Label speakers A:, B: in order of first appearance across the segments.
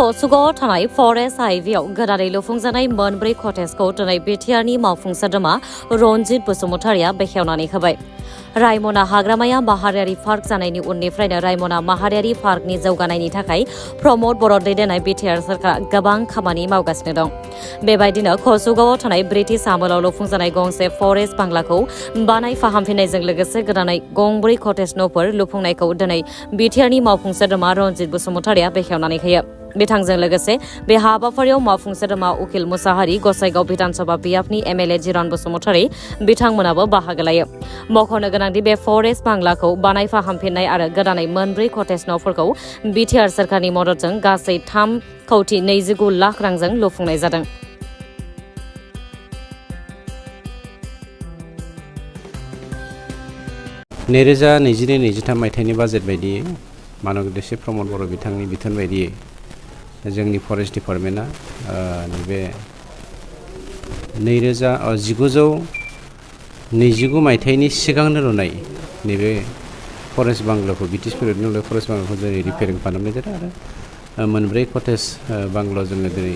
A: खसुगाव थानाय फरेस्ट हाइवेआव गोदानै लुफुंजानाय मोनब्रै कटेजखौ दिनै बिटिआरनि मावफुं सोद्रोमा रनजित बसुमतारिया बेखेवनानै होबाय। रायमना हाग्रामाया माहारियारि पार्क जानायनि उननिफ्रायनो रायमना माहारियारि पार्कनि जौगानायनि थाखाय प्रमद बर' दैदेननाय बिटिआर सरकारा गोबां खामानि मावगासिनो दं। बेबायदिनो खसुगावआव थानाय ब्रिटिश आमोलाव लुफुंजानाय गंसे फरेस्ट बांलाखौ बानाय फाहामफिननायजों लोगोसे गोदानै गंब्रै कटेज न'फोर लुफुंनायखौ दिनै बिटिआरनि मावफुं सोद्रोमा रनजित बसुमतारिया बेखेवनानै होयो। बिथांजों लोगोसे बे हाबाफारियाव मावफुं सोद्रोमा उकिल मुसाहारि, गसाइगाव विधानसभा बियाबनि एमएलए जिरन बसुमतारि बिथांमोनाबो बाहागो लायो। मख'नो गोनांदि बे फरेस्ट बांलाखौ बानाय फाहामफिननाय आरो गोदानै मोनब्रै कटेज न'फोरखौ बिटिआर सोरखारनि मददजों गासै 3,29 लाख रांजों लुफुंनाय जादों।
B: नैरोजा 22-23 मायथाइनि बाजेट बायदियै मानगदेशि प्रमद बर' बिथांनि बिथोन बायदियै जोंनि फरेस्ट डिपार्टमेन्टआ नैबे 1929 मायथाइनि सिगांनो लुनाय नैबे फरेस्ट बांलाखौ ब्रिटिश पिरियडनि लुनाय फरेस्ट बांलाखौ दिनै रिपेयारिं खालामनाय जादों आरो मोनब्रै कटेज बांला जोङो दिनै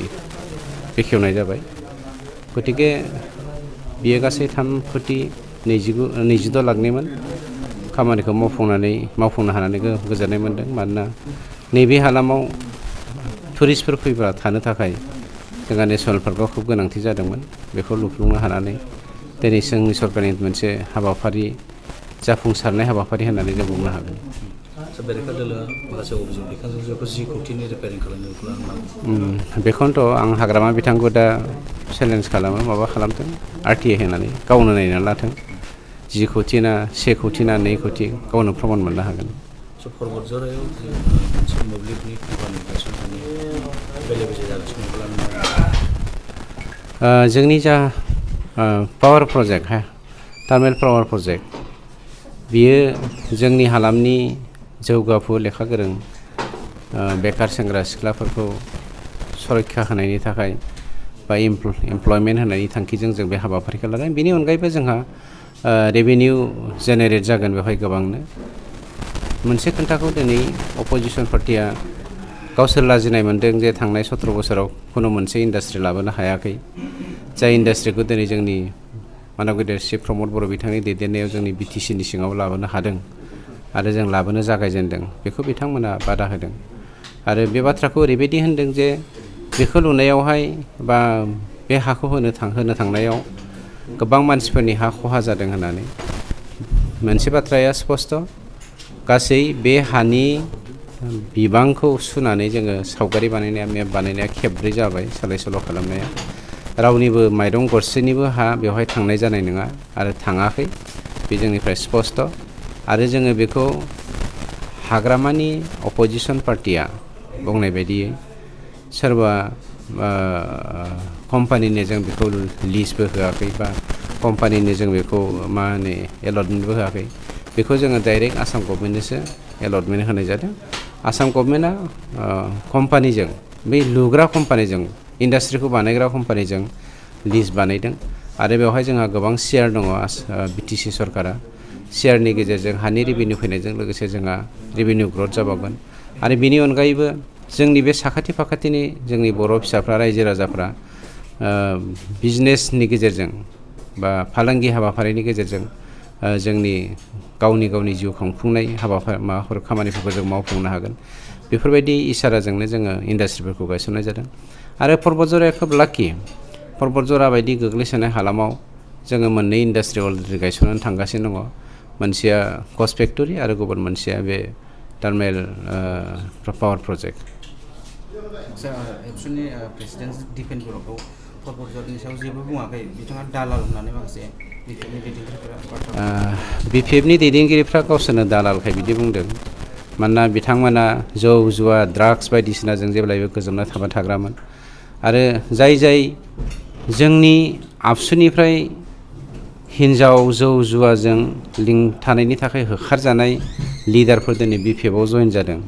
B: बेखेवनाय जाबाय। गतिके बियो गासै 3,22 लाखनिमोन। खामानिखौ मावफुंनो हानानै गोजोननाय मोन्दों। मानोना नैबे हालामाव टुरिस्टफोर फैब्ला थानो थाखाय जोंहा नेसनेल पार्कआव खुब गोनांथि जादोंमोन। बेखौ लुफुंनो हानानै दिनै जोंनि सरकारनि मोनसे हाबाफारि जाफुंसारनाय हाबाफारि होननानै जों बुंनो हागोन। बेखौनोथ' आं हाग्रामा बिथांखौ दा चेलेन्ज खालामो, माबा खालामथों RTA होनानै गावनो नायनानै लाथों। 10 कोटि ना 1 कोटि ना 2 कोटि गावनो प्रमाण मोननो हागोन। जोंनि जा पावार प्रजेक्ट टार्मेल पावार प्रजेक्ट बियो जोंनि हालामनि जौगाफु लेखा गोरों बेकार सेंग्रा सिख्लाफोरखौ सुरक्षा होनायनि थाखाय बा एमप्लयमेन्ट होनायनि थांखिजों जों बे हाबाफारिखौ लादों। बेनि अनगायैबो जोंहा रेभिनिउ जेनेरेट जागोन बेवहाय गोबांनो। मोनसे खोन्थाखौ दिनै अपोजिसन पार्टिया गावसोर लाजिनाय मोन्दों जे थांनाय 17 बोसोराव खुनु मोनसे इन्डास्ट्रि लाबोनो हायाखै। जाय इन्डास्ट्रिखौ दिनै जोंनि मानगदेशि प्रमद बर' बिथांनि दैदेननायाव जोंनि बिटिसिनि सिङाव लाबोनो हादों आरो जों लाबोनो जागायजेनदों, बेखौ बिथांमोना बादा होदों। आरो बे बाथ्राखौ ओरैबायदि होनदों जे बेखौ लुनायावहाय बा बे हाखौ होनो थांनायाव गोबां मानसिफोरनि हा खहा जादों होननानै। मोनसे बाथ्राया स्पष्ट, गासै बे हानि बिबांखौ सुनानै जोङो सावगारि बानायनाया मेप बानायनाया खेबब्रै जाबाय सोलाय सोल' खालामनाया। रावनिबो माइरं गरसेनिबो हा बेवहाय थांनाय जानाय नङा आरो थाङाखै, बे जोंनिफ्राय स्पष्ट। आरो जोङो बेखौ हाग्रामानि अपोजिसन पार्टिया बुंनाय बायदियै सोरबा कम्पानिनो जों बेखौ लिजबो होआखै बा कम्पानिनो जों बेखौ एलटमेन्टबो होआखै। बेखौ जोङो डाइरेक्ट आसाम गभमेन्टनोसो एलटमेन्ट होनाय जादों। आसाम गभमेन्टआ कम्पानिजों, बै लुग्रा कम्पानिजों, इन्डास्ट्रिखौ बानायग्रा कम्पानिजों लिज बानायदों। आरो बेवहाय जोंहा गोबां शेयार दङ। बिटिसि सरकारा शेयारनि गेजेरजों हानि रेभिनिउ फैनायजों लोगोसे जोंहा रेभिनिउ ग्रथ जाबावगोन। आरो बेनि अनगायैबो जोंनि बे साखाथि फाखाथिनि जोंनि बर' फिसाफ्रा, रायजो राजाफ्रा बिजनेसनि गेजेरजों बा फालांगि हाबाफारिनि गेजेरजों जोंनि गावनि जिउ खुंफुंनाय माबाफोर खामानिफोरखौ जों मावफुंनो हागोन। बेफोरबायदि इसाराजोंनो जोङो इन्डास्ट्रिफोरखौ गायसननाय जादों। आरो पर्बतझराया खोब लाखि, पर्बतझरा बायदि गोग्लैसोनाय हालामाव जोङो मोननै इन्डास्ट्रि अलरेडि गायसननानै थांगासिनो दङ। मोनसेया कच फेक्टरि आरो गुबुन मोनसेया बे thermal power project.
C: Actually president defence बर'खौ पर्बतझरनि सायाव जेबो बुङाखै, बिथाङा दालाल होननानै माखासे
B: बिपिएफनि दैदेनगिरिफ्रा गावसोरनो दालालखाय बिदि बुंदों। मानोना बिथांमोना जौ जुवा ड्राग्स बायदिसिनाजों जेब्लायबो गोजोमना थाग्रामोन। आरो जाय जोंनि आबसुनिफ्राय हिन्जाव जौ जुवाजों लिंक थानायनि थाखाय होखारजानाय लिडारफोर दिनै बिपिएफआव जइन जादों।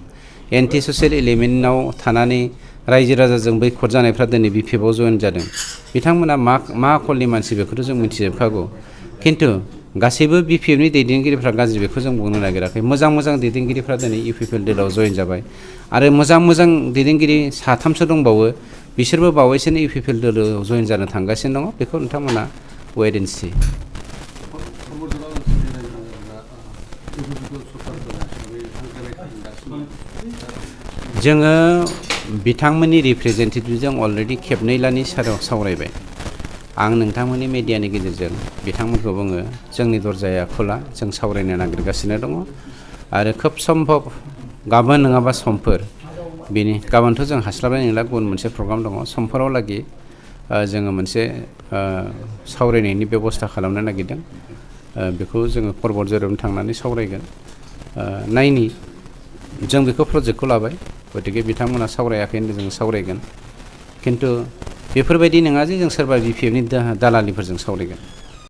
B: एन्टि ससियेल एलिमेन्टआव थानानै रायजो राजाजों बैखथ जानायफ्रा दिनै बिपिएफआव जइन जादों। बिथांमोना मा आखलनि मानसि बेखौथ' जों मिथिजोबखागौ। खिन्थु गासैबो BPFनि दैदेनगिरिफ्रा गाज्रि बेखौ जों बुंनो नागिराखै मोजां दैदेनगिरिफ्रा दिनै UPPL जयेन जाबाय आरो मोजां दैदेनगिरि साथामसो दंबावो बिसोरबो बावैसोनो UPPL जयेन जानो थांगासिनो दङ बेखौ नोंथांमोना वेट एन्ड सि जोङो बिथांमोननि रिप्रेजेन्टेटिभजों अलरेडि खेबनैलानि साराव सावरायबाय आं नोंथांमोननि मिडियानि गेजेरजों बिथांमोनखौ बुङो जोंनि दरजाया खुला जों सावरायनो नागिरगासिनो दङ आरो खोब सम्भब गाबोन नङाबा समफोर बेनि गाबोनथ' जों हास्लाबनाय नंला गुबुन मोनसे प्रग्राम दङ समफोराव लागै जोङो मोनसे सावरायनायनि बेबस्था खालामनो नागिरदों बेखौ जोङो फरवार्ड जेरावनो थांनानै सावरायगोन नायनि जों बेखौ प्रजेक्टखौ लाबाय गतिके बिथांमोना सावरायाखै होनदों जों सावरायगोन खिन्थु बेफोरबायदि नङा जे जों सोरबा BPFनि दालालिफोरजों सावरायगोन